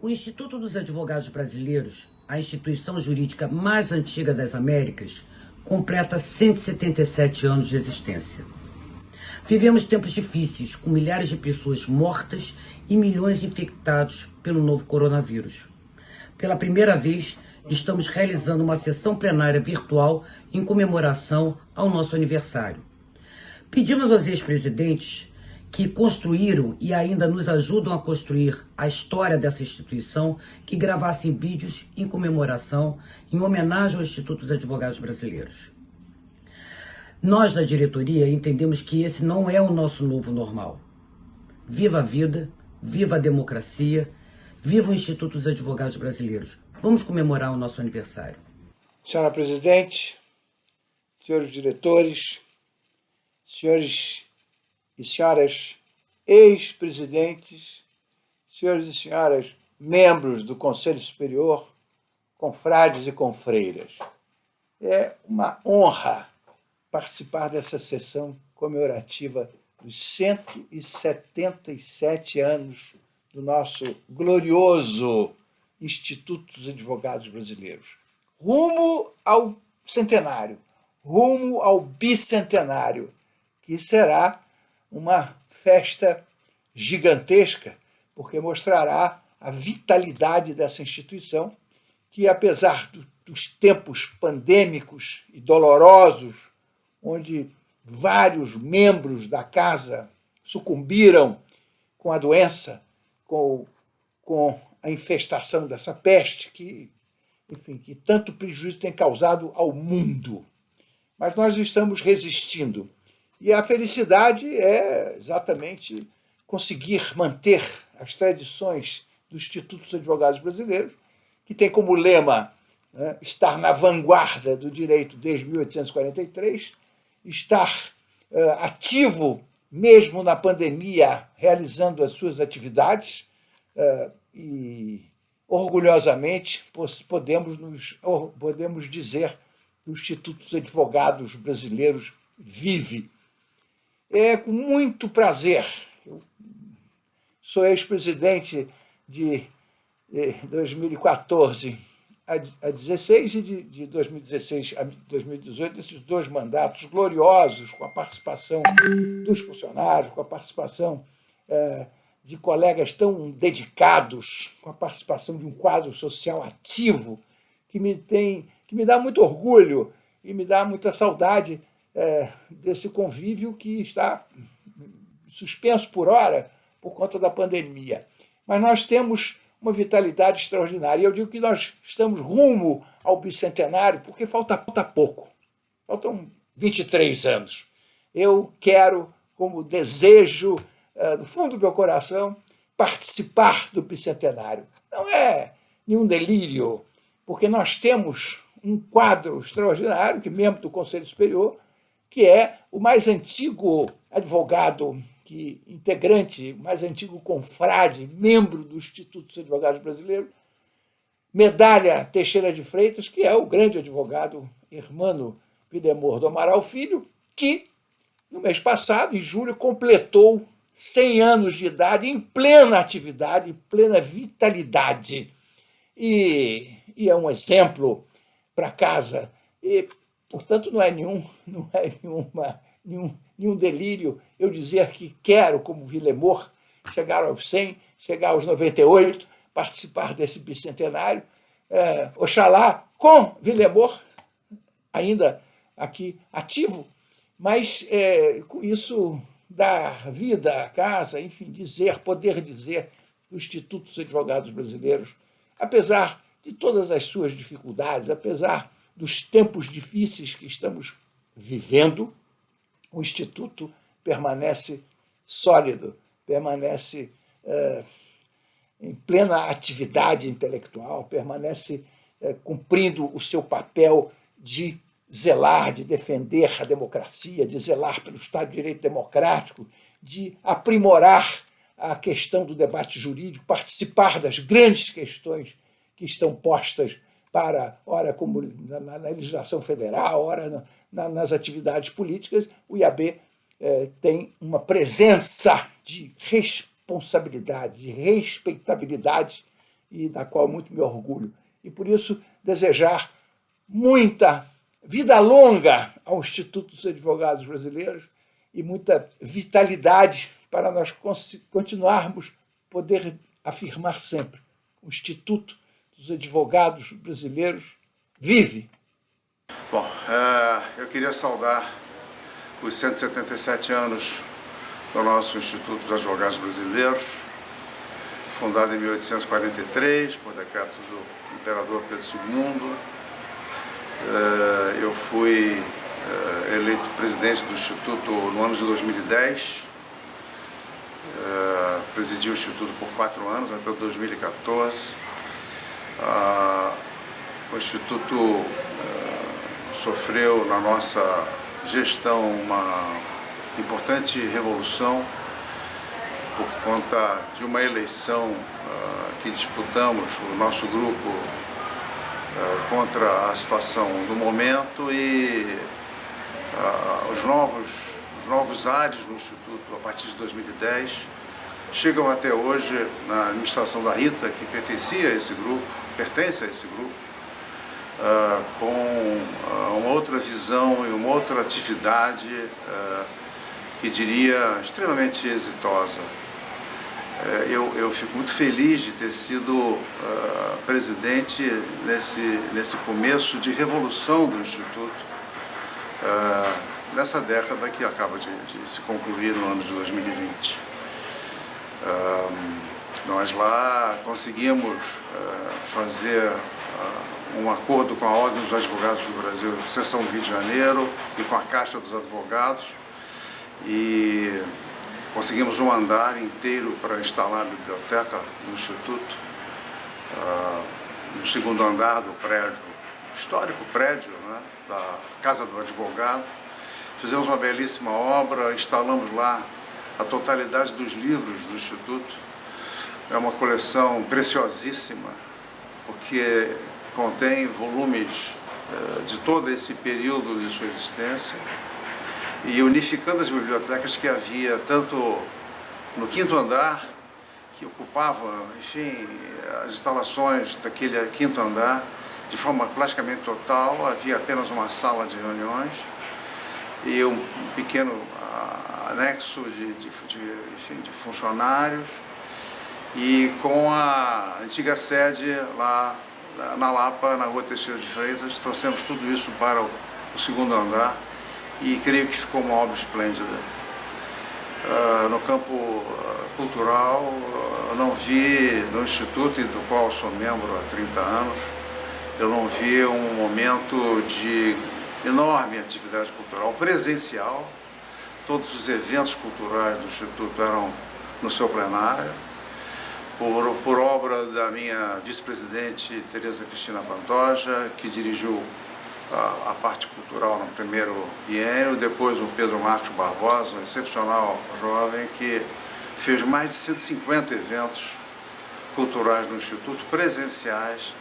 O Instituto dos Advogados Brasileiros, a instituição jurídica mais antiga das Américas, completa 177 anos de existência. Vivemos tempos difíceis, com milhares de pessoas mortas e milhões infectados pelo novo coronavírus. Pela primeira vez, estamos realizando uma sessão plenária virtual em comemoração ao nosso aniversário. Pedimos aos ex-presidentes que construíram e ainda nos ajudam a construir a história dessa instituição, que gravassem vídeos em comemoração, em homenagem ao Instituto dos Advogados Brasileiros. Nós, da diretoria, entendemos que esse não é o nosso novo normal. Viva a vida, viva a democracia, viva o Instituto dos Advogados Brasileiros. Vamos comemorar o nosso aniversário. Senhora Presidente, senhores diretores, senhores e senhoras ex-presidentes, senhores e senhoras membros do Conselho Superior, confrades e confreiras. É uma honra participar dessa sessão comemorativa dos 177 anos do nosso glorioso Instituto dos Advogados Brasileiros. Rumo ao centenário, rumo ao bicentenário, que será uma festa gigantesca, porque mostrará a vitalidade dessa instituição, que, apesar dos tempos pandêmicos e dolorosos, onde vários membros da casa sucumbiram com a doença, com a infestação dessa peste, que tanto prejuízo tem causado ao mundo. Mas nós estamos resistindo. E a felicidade é exatamente conseguir manter as tradições do Instituto dos Advogados Brasileiros, que tem como lema, né, estar na vanguarda do direito desde 1843, estar ativo mesmo na pandemia, realizando as suas atividades, e orgulhosamente podemos dizer que o Instituto dos Advogados Brasileiros vive. É com muito prazer. Eu sou ex-presidente de 2014 a 16 e de 2016 a 2018, esses dois mandatos gloriosos, com a participação dos funcionários, com a participação de colegas tão dedicados, com a participação de um quadro social ativo, que me dá muito orgulho e me dá muita saudade desse convívio que está suspenso por hora por conta da pandemia. Mas nós temos uma vitalidade extraordinária. E eu digo que nós estamos rumo ao bicentenário porque falta pouco. Faltam 23 anos. Eu quero, como desejo do fundo do meu coração, participar do bicentenário. Não é nenhum delírio, porque nós temos um quadro extraordinário, que é membro do Conselho Superior, que é o mais antigo advogado, integrante, o mais antigo confrade, membro do Instituto dos Advogados Brasileiros, Medalha Teixeira de Freitas, que é o grande advogado Hermano Willemour do Amaral Filho, que, no mês passado, em julho, completou 100 anos de idade, em plena atividade, em plena vitalidade. E é um exemplo para casa. E, portanto, não é nenhum delírio eu dizer que quero, como Willemour, chegar aos 100, chegar aos 98, participar desse bicentenário. Oxalá com Willemour, ainda aqui ativo, mas com isso dar vida à casa, enfim, poder dizer que o Instituto dos Advogados Brasileiros, apesar de todas as suas dificuldades, apesar dos tempos difíceis que estamos vivendo, o Instituto permanece sólido, permanece em plena atividade intelectual, permanece cumprindo o seu papel de zelar, de defender a democracia, de zelar pelo Estado de Direito democrático, de aprimorar a questão do debate jurídico, participar das grandes questões que estão postas para, ora como na legislação federal, ora nas atividades políticas. O IAB tem uma presença de responsabilidade, de respeitabilidade e da qual muito me orgulho. E, por isso, desejar muita vida longa ao Instituto dos Advogados Brasileiros e muita vitalidade para nós continuarmos poder afirmar sempre: o Instituto dos Advogados Brasileiros vive. Bom, eu queria saudar os 177 anos do nosso Instituto dos Advogados Brasileiros, fundado em 1843, por decreto do imperador Pedro II. Eu fui eleito presidente do Instituto no ano de 2010, presidi o Instituto por 4 anos, até 2014. O Instituto sofreu na nossa gestão uma importante revolução por conta de uma eleição que disputamos, o nosso grupo, contra a situação do momento, e os novos ares no Instituto, a partir de 2010, chegam até hoje na administração da Rita, que pertence a esse grupo, com uma outra visão e uma outra atividade, que diria extremamente exitosa. Eu fico muito feliz de ter sido presidente nesse começo de revolução do Instituto, nessa década que acaba de se concluir no ano de 2020. Nós lá conseguimos fazer um acordo com a Ordem dos Advogados do Brasil, seção do Rio de Janeiro, e com a Caixa dos Advogados, e conseguimos um andar inteiro para instalar a biblioteca no Instituto, no segundo andar do prédio, histórico prédio, né, da Casa do Advogado. Fizemos uma belíssima obra, instalamos lá a totalidade dos livros do Instituto. É uma coleção preciosíssima, porque contém volumes de todo esse período de sua existência, e unificando as bibliotecas que havia tanto no quinto andar, que ocupava, enfim, as instalações daquele quinto andar de forma praticamente total. Havia apenas uma sala de reuniões e um pequeno anexo de funcionários, e com a antiga sede lá na Lapa, na Rua Teixeira de Freitas. Trouxemos tudo isso para o segundo andar, e creio que ficou uma obra esplêndida. No campo cultural, eu não vi no Instituto, e do qual sou membro há 30 anos, eu não vi um momento de enorme atividade cultural presencial. Todos os eventos culturais do Instituto eram no seu plenário, por obra da minha vice-presidente Tereza Cristina Pantoja, que dirigiu a parte cultural no primeiro biênio, depois o Pedro Marcos Barbosa, um excepcional jovem, que fez mais de 150 eventos culturais no Instituto, presenciais,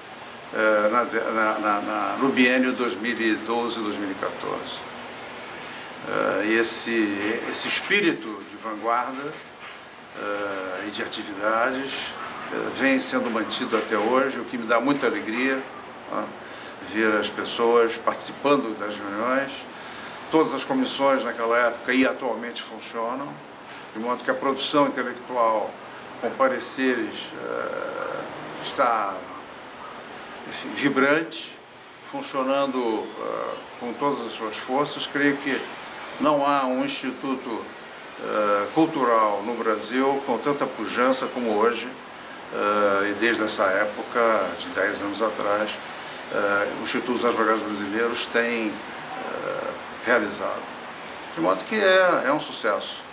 no biênio 2012-2014. E esse espírito de vanguarda e de atividades vem sendo mantido até hoje, o que me dá muita alegria, ver as pessoas participando das reuniões. Todas as comissões naquela época e atualmente funcionam, de modo que a produção intelectual com pareceres está, enfim, vibrante, funcionando com todas as suas forças. Creio que não há um instituto cultural no Brasil com tanta pujança como hoje, e desde essa época, de 10 anos atrás, o Instituto dos Advogados Brasileiros tem realizado. De modo que é um sucesso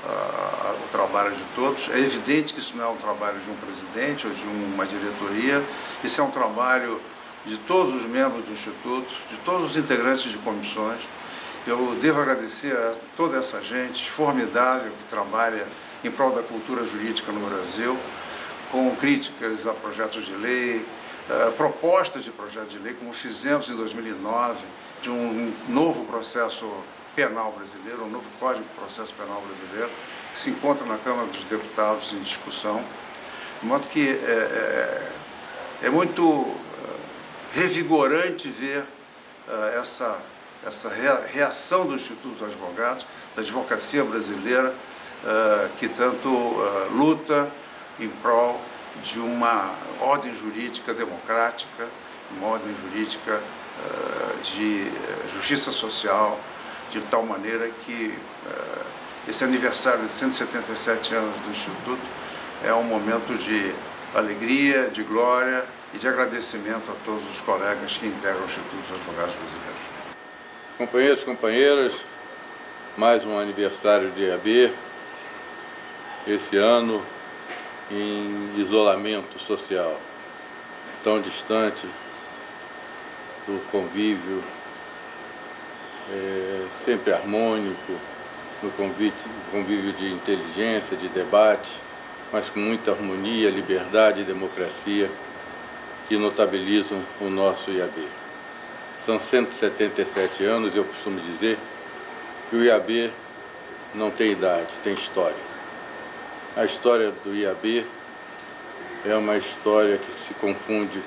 o trabalho de todos. É evidente que isso não é um trabalho de um presidente ou de uma diretoria, isso é um trabalho de todos os membros do Instituto, de todos os integrantes de comissões. Eu devo agradecer a toda essa gente formidável que trabalha em prol da cultura jurídica no Brasil, com críticas a projetos de lei, propostas de projeto de lei, como fizemos em 2009, de um novo processo penal brasileiro, um novo Código de Processo Penal brasileiro, que se encontra na Câmara dos Deputados em discussão. De modo que É muito revigorante ver essa reação do Instituto dos Advogados, da advocacia brasileira, que tanto luta em prol de uma ordem jurídica democrática, uma ordem jurídica de justiça social, de tal maneira que esse aniversário de 177 anos do Instituto é um momento de alegria, de glória e de agradecimento a todos os colegas que integram o Instituto dos Advogados Brasileiros. Companheiros e companheiras, mais um aniversário de IAB, esse ano em isolamento social, tão distante do convívio, sempre harmônico, no convívio de inteligência, de debate, mas com muita harmonia, liberdade e democracia que notabilizam o nosso IAB. São 177 anos e eu costumo dizer que o IAB não tem idade, tem história. A história do IAB é uma história que se confunde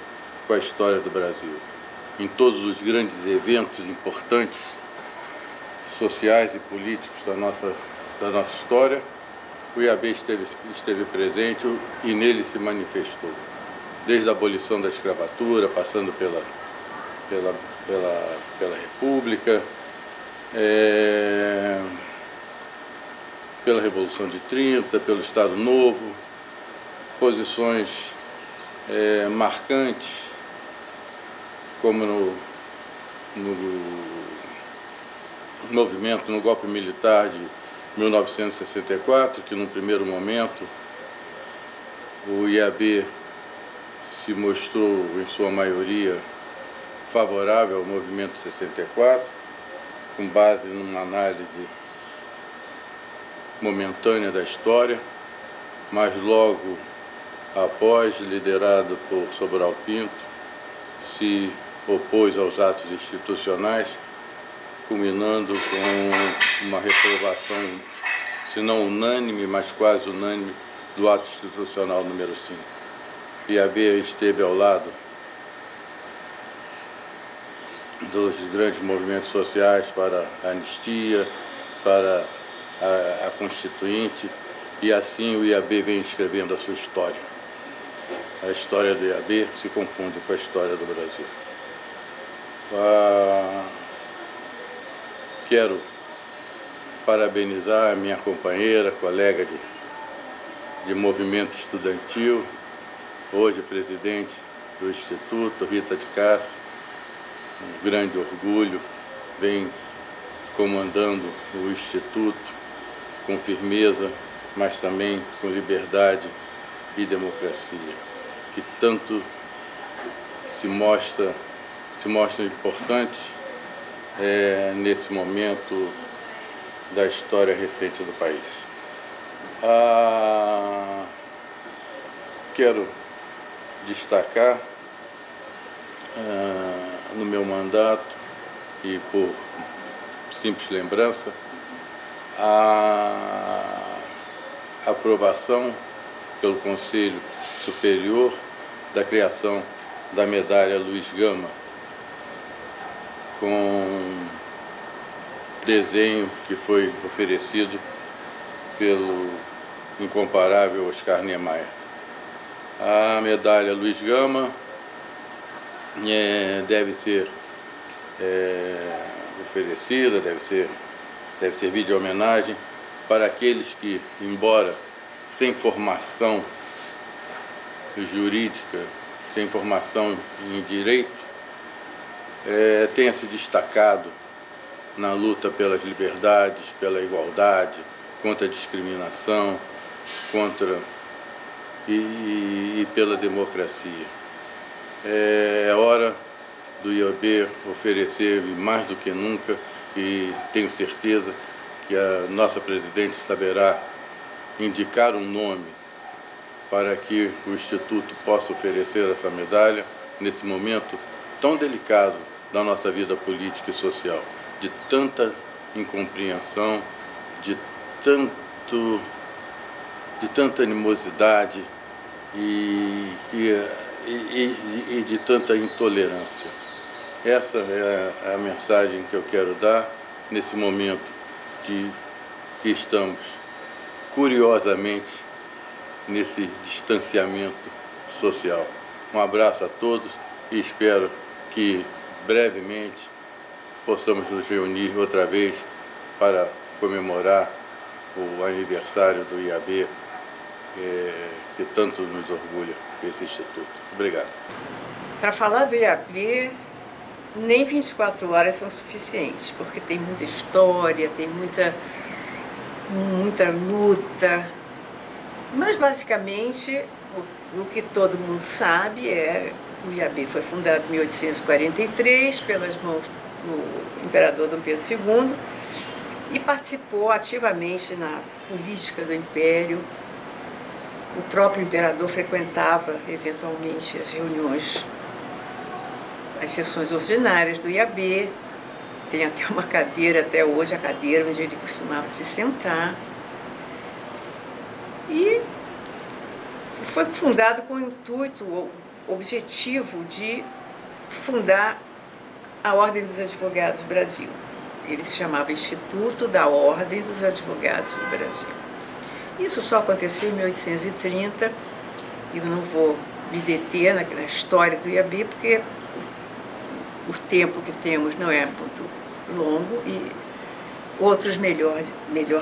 com a história do Brasil. Em todos os grandes eventos importantes, sociais e políticos da nossa história, o IAB esteve presente e nele se manifestou. Desde a abolição da escravatura, passando pela República, pela Revolução de 30, pelo Estado Novo, posições marcantes, como no golpe militar de 1964, que num primeiro momento o IAB se mostrou, em sua maioria, favorável ao movimento 64, com base numa análise momentânea da história, mas logo após, liderado por Sobral Pinto, se opôs aos atos institucionais, culminando com uma reprovação, se não unânime, mas quase unânime, do ato institucional número 5. IAB esteve ao lado dos grandes movimentos sociais para a anistia, para a Constituinte, e assim o IAB vem escrevendo a sua história. A história do IAB se confunde com a história do Brasil. Quero parabenizar a minha companheira, colega de movimento estudantil, hoje presidente do Instituto, Rita de Cássia, um grande orgulho, vem comandando o Instituto com firmeza, mas também com liberdade e democracia, que tanto se mostram importantes nesse momento da história recente do país. Quero destacar no meu mandato, e por simples lembrança, a aprovação pelo Conselho Superior da criação da medalha Luiz Gama, com desenho que foi oferecido pelo incomparável Oscar Niemeyer. A medalha Luiz Gama deve ser oferecida, deve servir de homenagem para aqueles que, embora sem formação jurídica, sem formação em direito, tenha se destacado na luta pelas liberdades, pela igualdade, contra a discriminação, e pela democracia. É hora do IAB oferecer, mais do que nunca, e tenho certeza que a nossa presidente saberá indicar um nome para que o Instituto possa oferecer essa medalha nesse momento tão delicado da nossa vida política e social, de tanta incompreensão, de tanta animosidade, e e de tanta intolerância. Essa é a mensagem que eu quero dar nesse momento que estamos, curiosamente, nesse distanciamento social. Um abraço a todos e espero que brevemente possamos nos reunir outra vez para comemorar o aniversário do IAB, que tanto nos orgulha esse instituto. Obrigado. Para falar do IAB, nem 24 horas são suficientes, porque tem muita história, tem muita luta. Mas, basicamente, o que todo mundo sabe é que o IAB foi fundado em 1843 pelas mãos do imperador Dom Pedro II e participou ativamente na política do Império. O próprio imperador frequentava, eventualmente, as reuniões, as sessões ordinárias do IAB. Tem até uma cadeira, até hoje, a cadeira onde ele costumava se sentar. E foi fundado com o intuito, o objetivo de fundar a Ordem dos Advogados do Brasil. Ele se chamava Instituto da Ordem dos Advogados do Brasil. Isso só aconteceu em 1830, e eu não vou me deter na história do IAB, porque o tempo que temos não é muito longo e outros melhor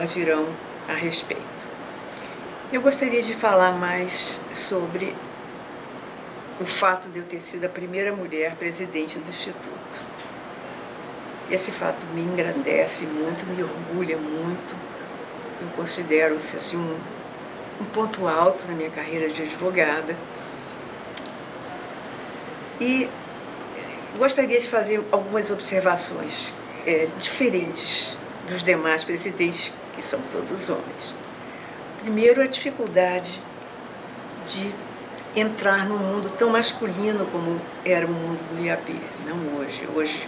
dirão a respeito. Eu gostaria de falar mais sobre o fato de eu ter sido a primeira mulher presidente do Instituto. Esse fato me engrandece muito, me orgulha muito. Eu considero assim, um ponto alto na minha carreira de advogada. E gostaria de fazer algumas observações diferentes dos demais presidentes, que são todos homens. Primeiro, a dificuldade de entrar num mundo tão masculino como era o mundo do IAB, não hoje. Hoje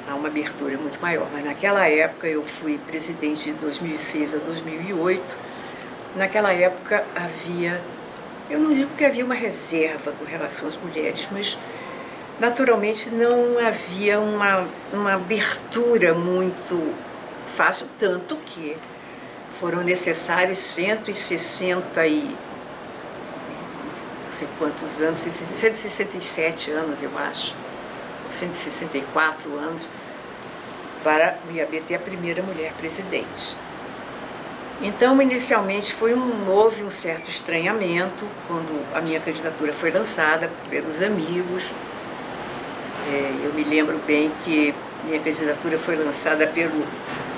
há uma abertura muito maior, mas naquela época eu fui presidente de 2006 a 2008. Naquela época havia, eu não digo que havia uma reserva com relação às mulheres, mas naturalmente não havia uma abertura muito fácil, tanto que foram necessários 160 e não sei quantos anos, 167 anos, eu acho, 164 anos, para o IAB ter a primeira mulher presidente. Então, inicialmente, houve um certo estranhamento quando a minha candidatura foi lançada pelos amigos. Eu me lembro bem que minha candidatura foi lançada pelo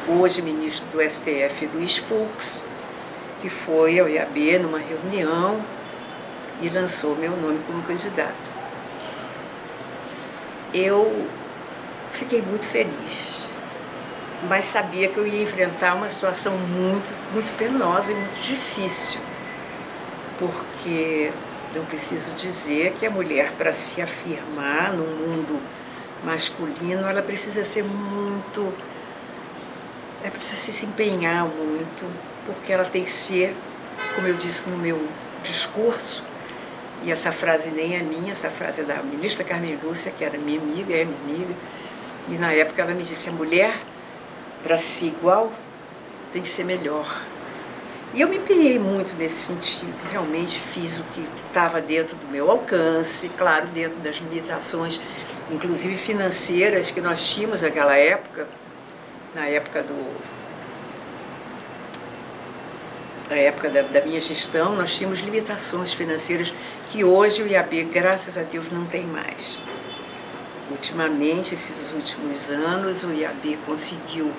hoje ministro do STF, Luiz Fux, que foi ao IAB numa reunião e lançou meu nome como candidata. Eu fiquei muito feliz, mas sabia que eu ia enfrentar uma situação muito penosa e muito difícil, porque não preciso dizer que a mulher, para se afirmar no mundo masculino, ela precisa precisa se empenhar muito, porque ela tem que ser, como eu disse no meu discurso, e essa frase nem é minha, essa frase é da ministra Carmen Lúcia, que era minha amiga, é minha amiga, e na época ela me disse: a mulher, para ser igual, tem que ser melhor. E eu me empenhei muito nesse sentido, realmente fiz o que estava dentro do meu alcance, claro, dentro das limitações, inclusive financeiras, que nós tínhamos naquela época, na época da minha gestão, nós tínhamos limitações financeiras que hoje o IAB, graças a Deus, não tem mais. Ultimamente, esses últimos anos, o IAB conseguiu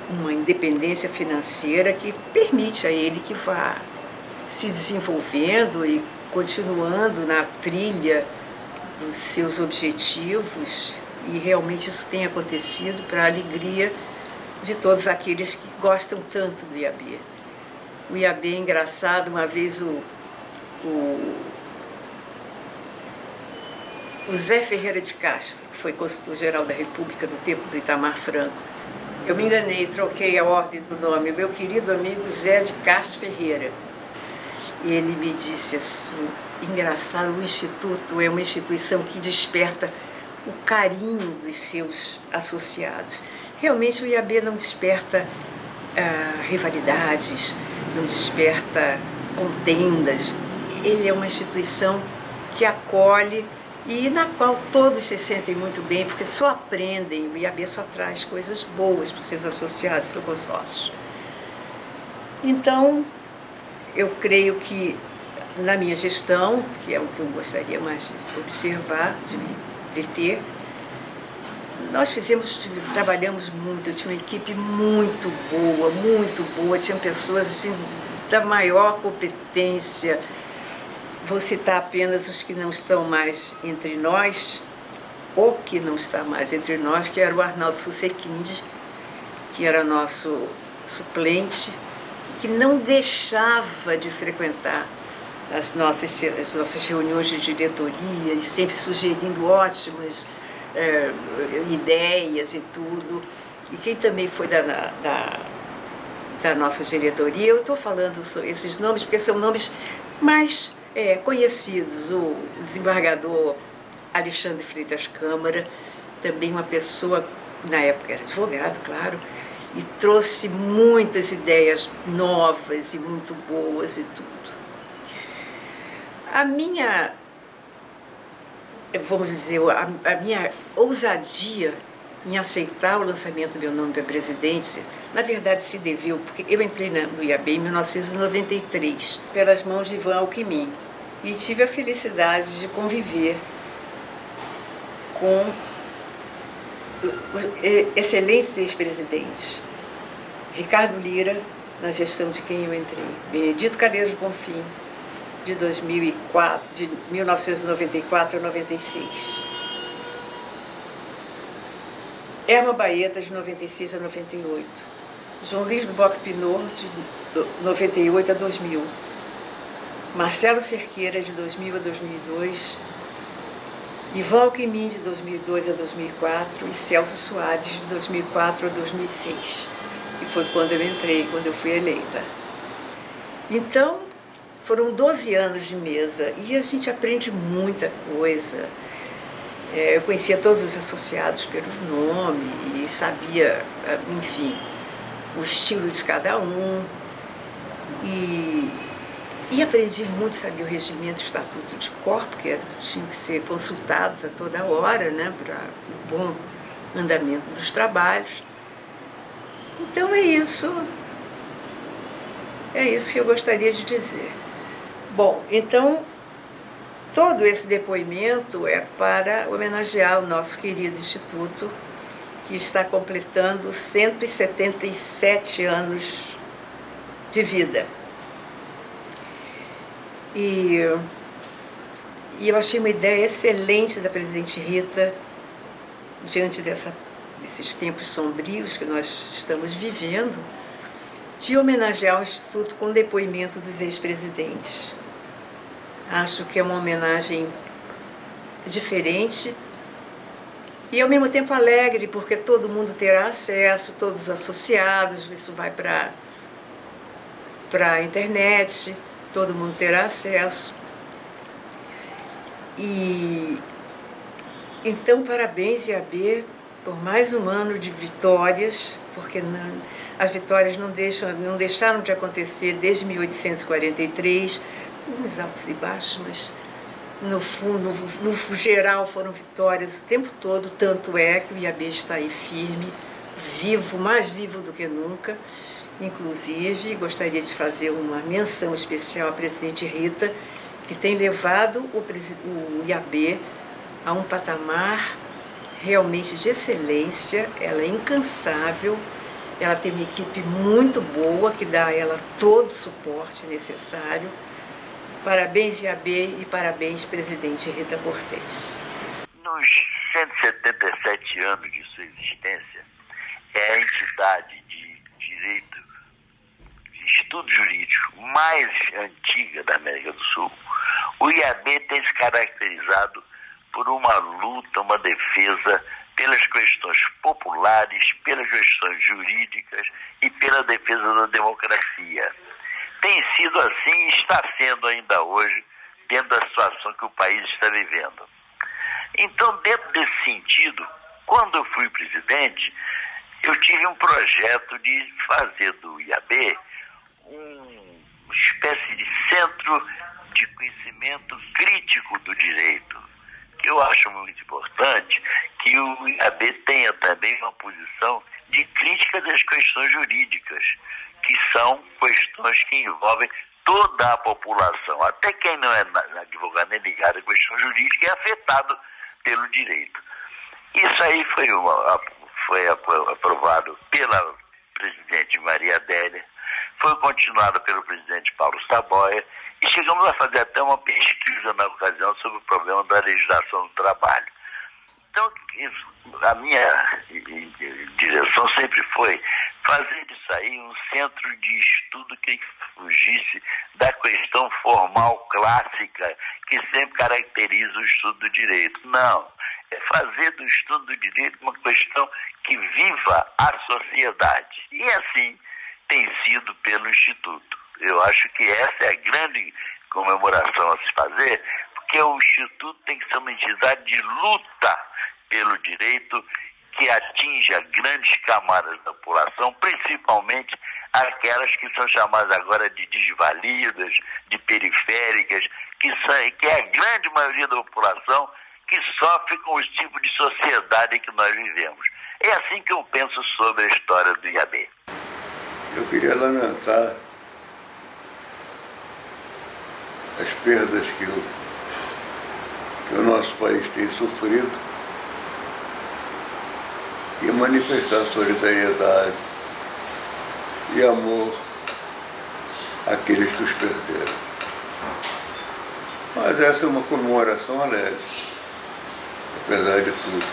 uma independência financeira que permite a ele que vá se desenvolvendo e continuando na trilha dos seus objetivos, e realmente isso tem acontecido para a alegria de todos aqueles que gostam tanto do IAB. O IAB é engraçado, uma vez o Zé Ferreira de Castro, que foi consultor-geral da República no tempo do Itamar Franco, eu me enganei, troquei a ordem do nome, meu querido amigo Zé de Castro Ferreira. E ele me disse assim: engraçado, o Instituto é uma instituição que desperta o carinho dos seus associados. Realmente o IAB não desperta rivalidades, não desperta contendas. Ele é uma instituição que acolhe e na qual todos se sentem muito bem, porque só aprendem, o IAB só traz coisas boas para os seus associados, seus consórcios. Então, eu creio que na minha gestão, que é o que eu gostaria mais de observar, de ter, nós trabalhamos muito, eu tinha uma equipe muito boa, tinham pessoas assim, da maior competência. Vou citar apenas os que não estão mais entre nós, ou que não está mais entre nós, que era o Arnaldo Susequinde, que era nosso suplente, que não deixava de frequentar as nossas reuniões de diretoria, e sempre sugerindo ótimas ideias e tudo. E quem também foi da nossa diretoria, eu estou falando esses nomes porque são nomes mais conhecidos. O desembargador Alexandre Freitas Câmara, também uma pessoa, na época era advogado, claro, e trouxe muitas ideias novas e muito boas e tudo. A minha, vamos dizer, a minha ousadia em aceitar o lançamento do meu nome para presidente, na verdade se deveu, porque eu entrei no IAB em 1993, pelas mãos de Ivan Alckmin, e tive a felicidade de conviver com excelentes ex-presidentes. Ricardo Lira, na gestão de quem eu entrei, Benedito Calheiros Bonfim, de 1994 a 96. Erma Baeta, de 96 a 98. João Luiz do Boc Pinot, de 98 a 2000. Marcelo Cerqueira, de 2000 a 2002. Ivan Alckmin, de 2002 a 2004. E Celso Soares, de 2004 a 2006, que foi quando eu entrei, quando eu fui eleita. Então, foram 12 anos de mesa e a gente aprende muita coisa. Eu conhecia todos os associados pelo nome e sabia, enfim, o estilo de cada um. E aprendi muito, sabia o regimento, o estatuto de corpo, que tinham que ser consultados a toda hora, né, para o bom andamento dos trabalhos. Então é isso que eu gostaria de dizer. Bom, então, todo esse depoimento é para homenagear o nosso querido Instituto, que está completando 177 anos de vida. E eu achei uma ideia excelente da presidente Rita, diante desses tempos sombrios que nós estamos vivendo, de homenagear o Instituto com depoimento dos ex-presidentes. Acho que é uma homenagem diferente e, ao mesmo tempo, alegre, porque todo mundo terá acesso, todos os associados, isso vai para a internet, todo mundo terá acesso. E então, parabéns, IAB, por mais um ano de vitórias, porque as vitórias não deixaram de acontecer desde 1843, uns altos e baixos, mas no fundo, no geral foram vitórias o tempo todo, tanto é que o IAB está aí firme, vivo, mais vivo do que nunca. Inclusive, gostaria de fazer uma menção especial à presidente Rita, que tem levado o IAB a um patamar realmente de excelência. Ela é incansável, ela tem uma equipe muito boa que dá a ela todo o suporte necessário. Parabéns, IAB, e parabéns, presidente Rita Cortez. Nos 177 anos de sua existência, é a entidade de direito, de estudo jurídico mais antiga da América do Sul. O IAB tem se caracterizado por uma luta, uma defesa pelas questões populares, pelas questões jurídicas e pela defesa da democracia. Tem sido assim e está sendo ainda hoje entendo a situação que o país está vivendo. Então, dentro desse sentido, quando eu fui presidente, eu tive um projeto de fazer do IAB uma espécie de centro de conhecimento crítico do direito, que eu acho muito importante que o IAB tenha também uma posição de crítica das questões jurídicas, que são questões que envolvem toda a população, até quem não é advogado nem ligado à questão jurídica é afetado pelo direito. Isso aí foi aprovado pela presidente Maria Adélia, foi continuado pelo presidente Paulo Saboia, e chegamos a fazer até uma pesquisa na ocasião sobre o problema da legislação do trabalho. Então, a minha direção sempre foi fazer disso aí um centro de estudo que fugisse da questão formal clássica que sempre caracteriza o estudo do direito. Não, é fazer do estudo do direito uma questão que viva a sociedade. E assim tem sido pelo Instituto. Eu acho que essa é a grande comemoração a se fazer, porque o Instituto tem que ser uma entidade de luta pelo direito que atinja grandes camadas da população, principalmente aquelas que são chamadas agora de desvalidas, de periféricas, que é a grande maioria da população que sofre com os tipos de sociedade que nós vivemos. É assim que eu penso sobre a história do IAB. Eu queria lamentar as perdas que o nosso país tem sofrido e manifestar solidariedade e amor àqueles que os perderam. Mas essa é uma comemoração alegre, apesar de tudo.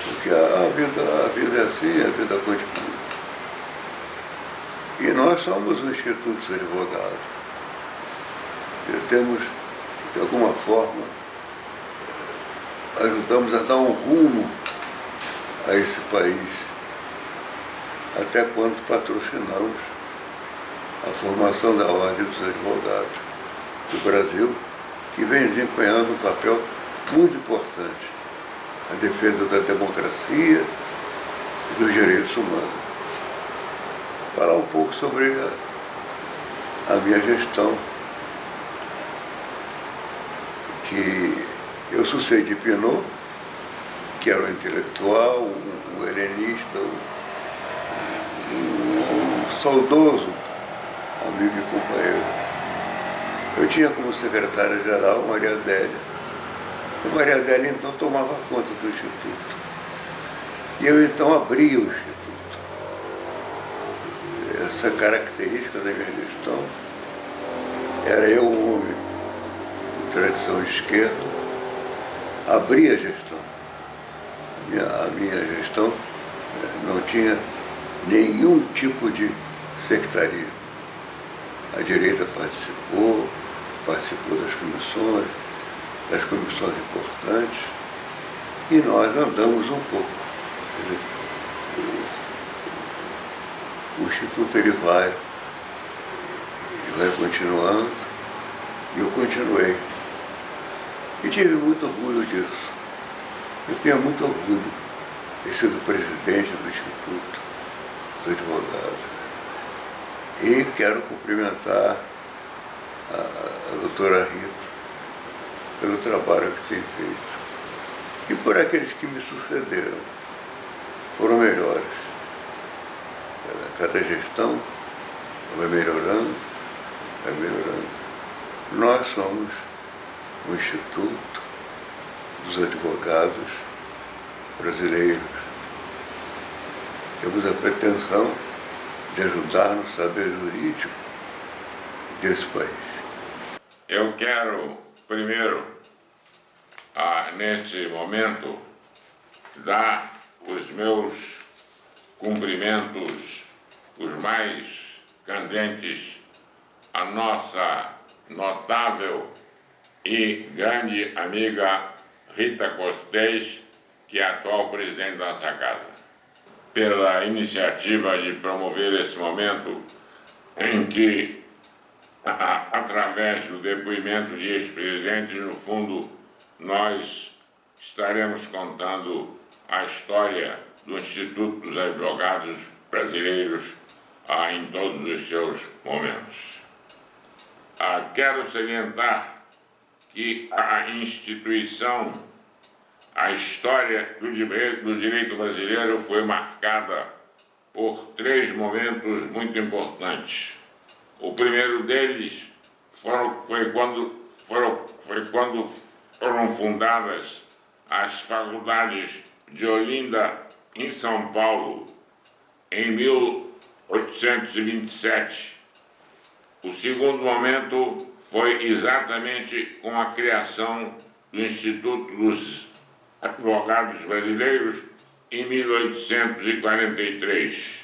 Porque a vida é assim, a vida continua. E nós somos um Instituto dos Advogados. Temos, de alguma forma, ajudamos a dar um rumo a esse país, até quando patrocinamos a formação da Ordem dos Advogados do Brasil, que vem desempenhando um papel muito importante na defesa da democracia e dos direitos humanos. Falar um pouco sobre a minha gestão, que eu sucedi Pinot, que era um intelectual, um helenista, um saudoso amigo e companheiro. Eu tinha como secretária-geral Maria Adélia, e Maria Adélia então tomava conta do Instituto. E eu então abria o Instituto. Essa característica da minha gestão era eu, um homem de tradição de esquerda, abria a gestão. A minha gestão não tinha nenhum tipo de sectarismo. A direita participou das comissões importantes, e nós andamos um pouco. Quer dizer, o Instituto ele vai continuando, e eu continuei. E tive muito orgulho disso. Eu tenho muito orgulho de ser o presidente do Instituto dos Advogados. E quero cumprimentar a doutora Rita pelo trabalho que tem feito. E por aqueles que me sucederam, foram melhores. Cada gestão vai melhorando, vai melhorando. Nós somos o Instituto dos Advogados Brasileiros. Temos a pretensão de ajudar no saber jurídico desse país. Eu quero, primeiro, neste momento, dar os meus cumprimentos, os mais candentes, à nossa notável e grande amiga Rita Costez, que é a atual presidente da nossa casa, pela iniciativa de promover esse momento em que através do depoimento de ex-presidentes, no fundo, nós estaremos contando a história do Instituto dos Advogados Brasileiros em todos os seus momentos. Quero salientar que a instituição, a história do direito brasileiro foi marcada por 3 momentos muito importantes. O primeiro deles foi quando foram fundadas as faculdades de Olinda, em São Paulo, em 1827. O segundo momento foi exatamente com a criação do Instituto dos Advogados Brasileiros, em 1843.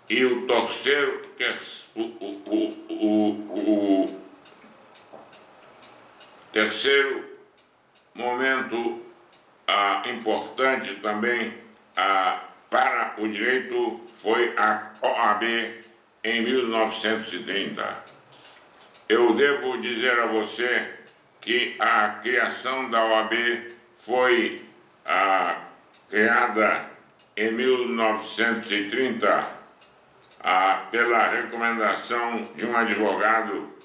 E o terceiro momento importante também para o direito foi a OAB em 1930. Eu devo dizer a você que a criação da OAB foi criada em 1930 pela recomendação de um advogado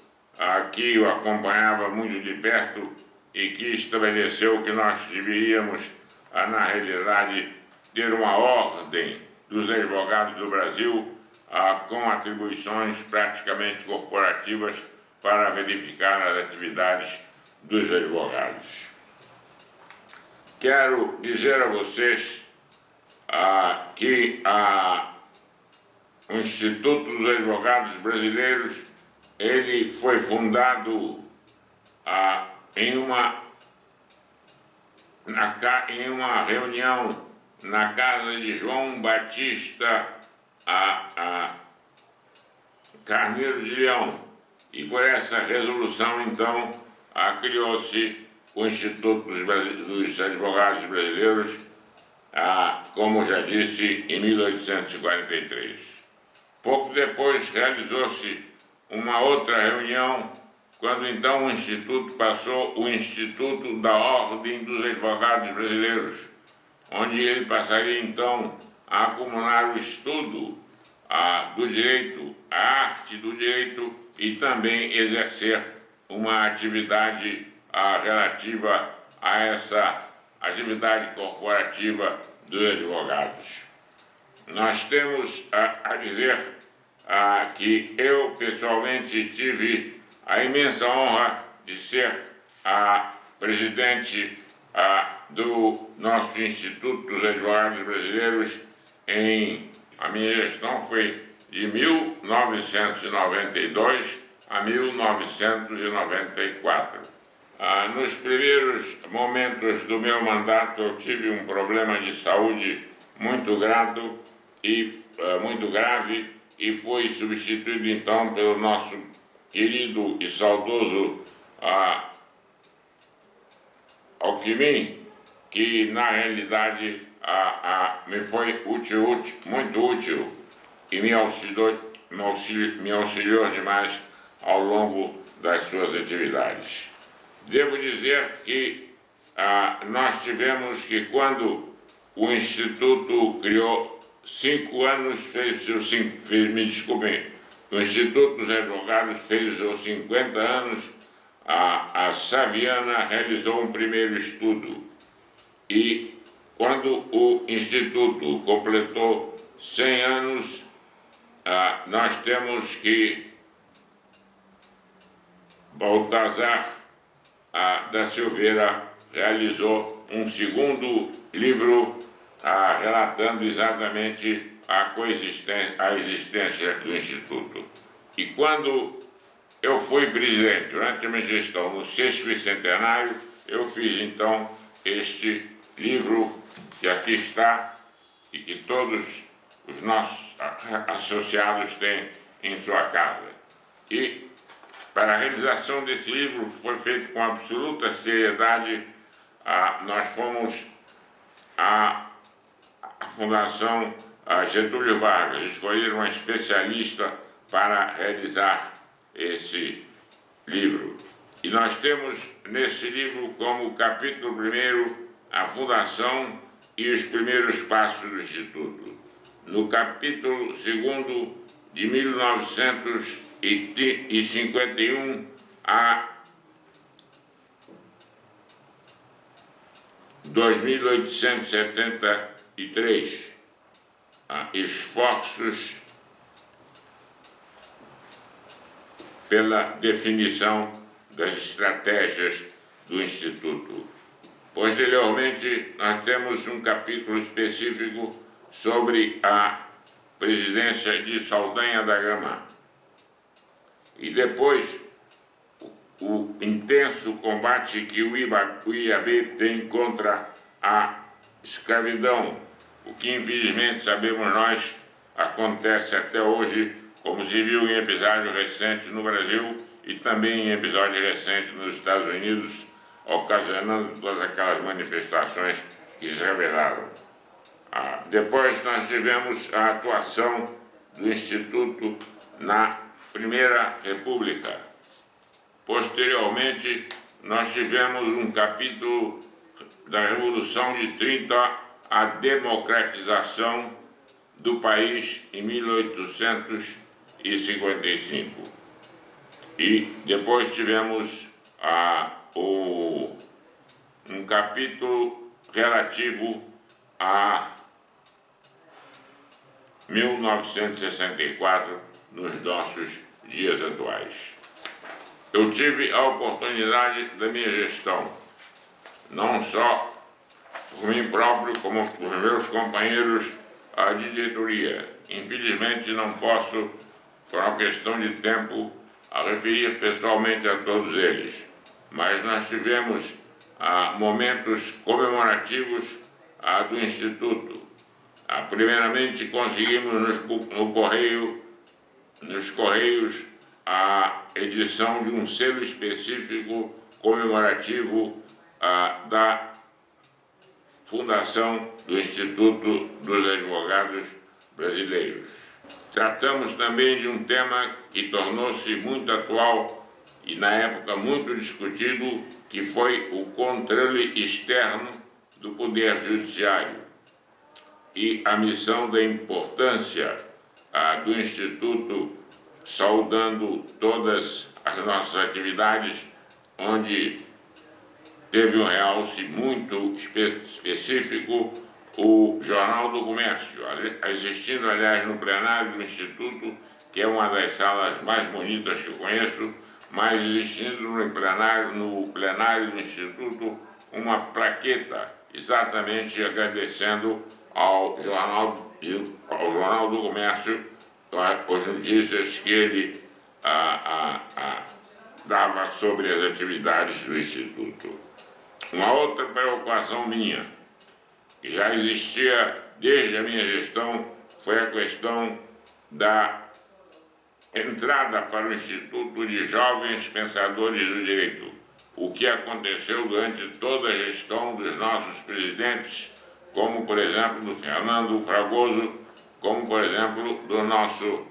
que eu acompanhava muito de perto e que estabeleceu que nós deveríamos, na realidade, ter uma ordem dos advogados do Brasil com atribuições praticamente corporativas para verificar as atividades dos advogados. Quero dizer a vocês que o Instituto dos Advogados Brasileiros ele foi fundado em uma reunião na casa de João Batista Carneiro de Leão, e por essa resolução, então, criou-se o Instituto dos Advogados Brasileiros, como já disse, em 1843. Pouco depois realizou-se uma outra reunião, quando então o Instituto passou o Instituto da Ordem dos Advogados Brasileiros, onde ele passaria então a acumular o estudo do direito, a arte do direito e também exercer uma atividade relativa a essa atividade corporativa dos advogados. Nós temos a dizer que eu pessoalmente tive a imensa honra de ser presidente do nosso Instituto dos Advogados Brasileiros. A minha gestão foi de 1992 a 1994. Nos primeiros momentos do meu mandato eu tive um problema de saúde muito grave e fui substituído então pelo nosso querido e saudoso Alckmin, que na realidade me foi muito útil e me auxiliou demais ao longo das suas atividades. Devo dizer que nós tivemos que, quando o Instituto criou 5 anos, o Instituto dos Advogados fez os seus 50 anos, a Saviana realizou um primeiro estudo. E quando o Instituto completou 100 anos, nós temos que Baltazar da Silveira realizou um segundo livro relatando exatamente a existência do Instituto. E quando eu fui presidente, durante a minha gestão, no 6º bicentenário, eu fiz então este livro que aqui está e que todos os nossos associados têm em sua casa. E para a realização desse livro, que foi feito com absoluta seriedade, nós fomos à Fundação Getúlio Vargas, escolher uma especialista para realizar esse livro. E nós temos nesse livro como capítulo primeiro a fundação e os primeiros passos do Instituto. No capítulo segundo, de 1951 a 2873, esforços pela definição das estratégias do Instituto. Posteriormente, nós temos um capítulo específico sobre a presidência de Saldanha da Gama. E depois, o intenso combate que o IAB tem contra a escravidão, o que infelizmente sabemos nós acontece até hoje, como se viu em episódio recente no Brasil e também em episódio recente nos Estados Unidos, ocasionando todas aquelas manifestações que se revelaram. Depois nós tivemos a atuação do Instituto na Primeira República. Posteriormente, nós tivemos um capítulo da Revolução de 30, a democratização do país em 1855. E depois tivemos um capítulo relativo a 1964, nos nossos dias atuais. Eu tive a oportunidade da minha gestão, não só por mim próprio, como por meus companheiros de diretoria. Infelizmente não posso, por uma questão de tempo, referir pessoalmente a todos eles, mas nós tivemos momentos comemorativos do Instituto. Primeiramente conseguimos nos Correios a edição de um selo específico comemorativo da fundação do Instituto dos Advogados Brasileiros. Tratamos também de um tema que tornou-se muito atual e na época muito discutido, que foi o controle externo do Poder Judiciário e a missão da importância do Instituto, saudando todas as nossas atividades, onde teve um realce muito específico o Jornal do Comércio, existindo, aliás, no plenário do Instituto, que é uma das salas mais bonitas que eu conheço, mas existindo no plenário do Instituto uma plaqueta, exatamente agradecendo ao Jornal do Comércio as notícias que ele dava sobre as atividades do Instituto. Uma outra preocupação minha, que já existia desde a minha gestão, foi a questão da entrada para o Instituto de jovens pensadores do direito, o que aconteceu durante toda a gestão dos nossos presidentes, como, por exemplo, do Fernando Fragoso, como, por exemplo, do nosso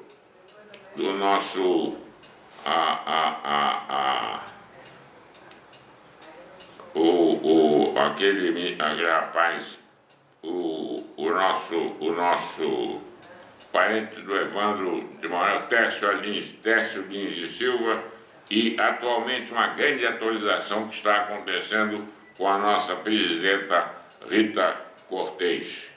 aquele rapaz, o nosso parente do Evandro de Moraes, Tércio Lins de Silva, e atualmente uma grande atualização que está acontecendo com a nossa presidenta Rita Cortez.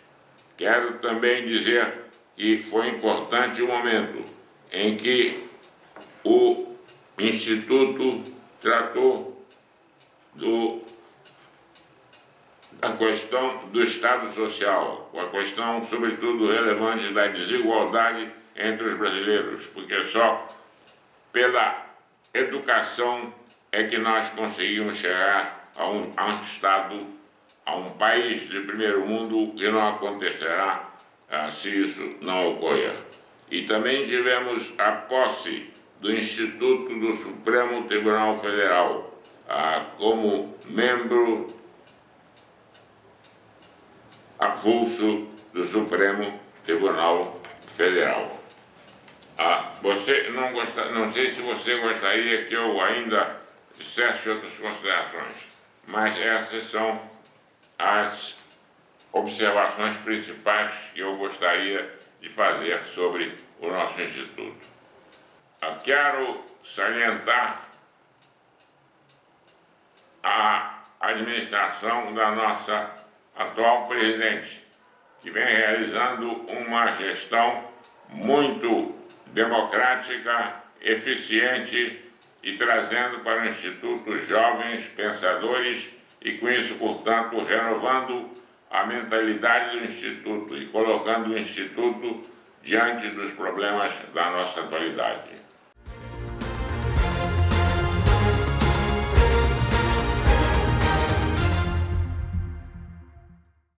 Quero também dizer que foi importante o momento em que o Instituto tratou da questão do Estado Social, a questão, sobretudo, relevante da desigualdade entre os brasileiros, porque só pela educação é que nós conseguimos chegar a um Estado, a um país de primeiro mundo, e não acontecerá se isso não ocorrer. E também tivemos a posse do Instituto do Supremo Tribunal Federal como membro avulso do Supremo Tribunal Federal. Não sei se você gostaria que eu ainda dissesse outras considerações, mas essas são as observações principais que eu gostaria de fazer sobre o nosso Instituto. Eu quero salientar a administração da nossa atual presidente, que vem realizando uma gestão muito democrática, eficiente e trazendo para o Instituto jovens pensadores e, com isso, portanto, renovando a mentalidade do Instituto e colocando o Instituto diante dos problemas da nossa atualidade.